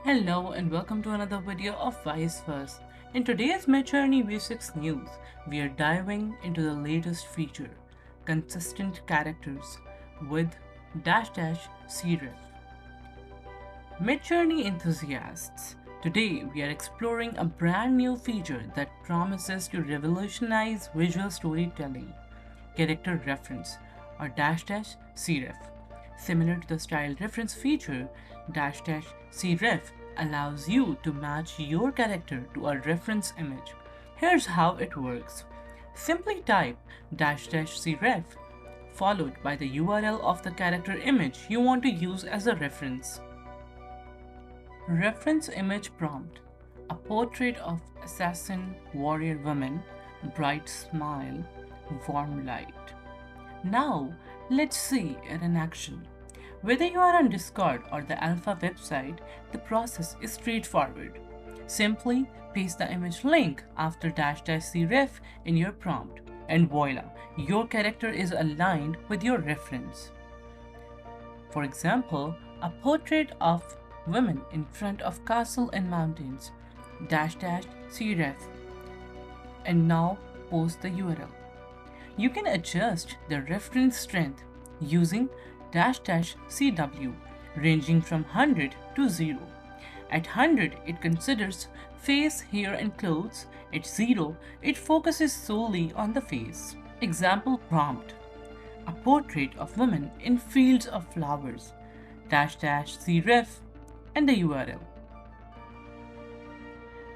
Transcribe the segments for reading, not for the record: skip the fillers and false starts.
Hello and welcome to another video of Vice First. In today's Midjourney V6 news, we are diving into the latest feature, consistent characters with --cref. Midjourney enthusiasts, today we are exploring a brand new feature that promises to revolutionize visual storytelling, character reference or --cref. Similar to the style reference feature, --cref allows you to match your character to a reference image. Here's how it works. Simply type --cref followed by the URL of the character image you want to use as a reference. Reference image prompt: a portrait of assassin warrior woman, bright smile, warm light. Now, let's see it in action. Whether you are on Discord or the Alpha website, the process is straightforward. Simply paste the image link after --cref in your prompt, and voila, your character is aligned with your reference. For example, a portrait of women in front of castle and mountains, --cref, and now post the URL. You can adjust the reference strength using --cw, ranging from 100 to 0. At 100, it considers face, hair, and clothes. At 0, it focuses solely on the face. Example prompt: a portrait of women in fields of flowers, --cref, and the URL.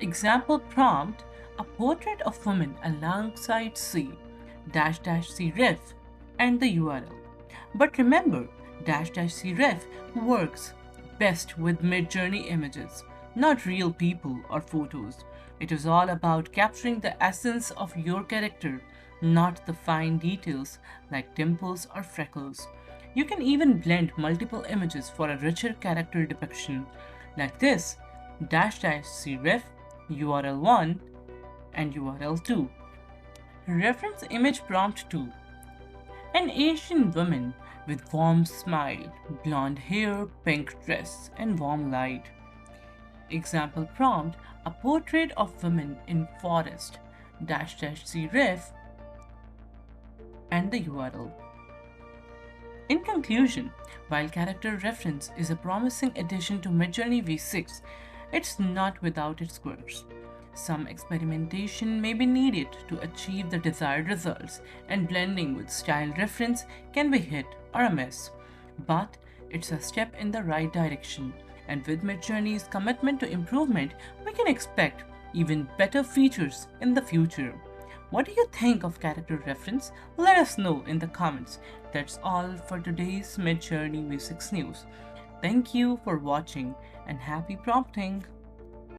Example prompt: a portrait of women alongside sea, --cref, and the URL. But remember, --cref works best with Midjourney images, not real people or photos. It is all about capturing the essence of your character, not the fine details like dimples or freckles. You can even blend multiple images for a richer character depiction, like this: --cref, URL1, and URL2. Reference image prompt 2: an Asian woman with warm smile, blonde hair, pink dress, and warm light. Example prompt: a portrait of women in forest, --cref, and the URL. In conclusion, while character reference is a promising addition to Midjourney V6, it's not without its quirks. Some experimentation may be needed to achieve the desired results, and blending with style reference can be hit or a miss. But it's a step in the right direction, and with Midjourney's commitment to improvement, we can expect even better features in the future. What do you think of character reference? Let us know in the comments. That's all for today's Midjourney V6 news. Thank you for watching and happy prompting!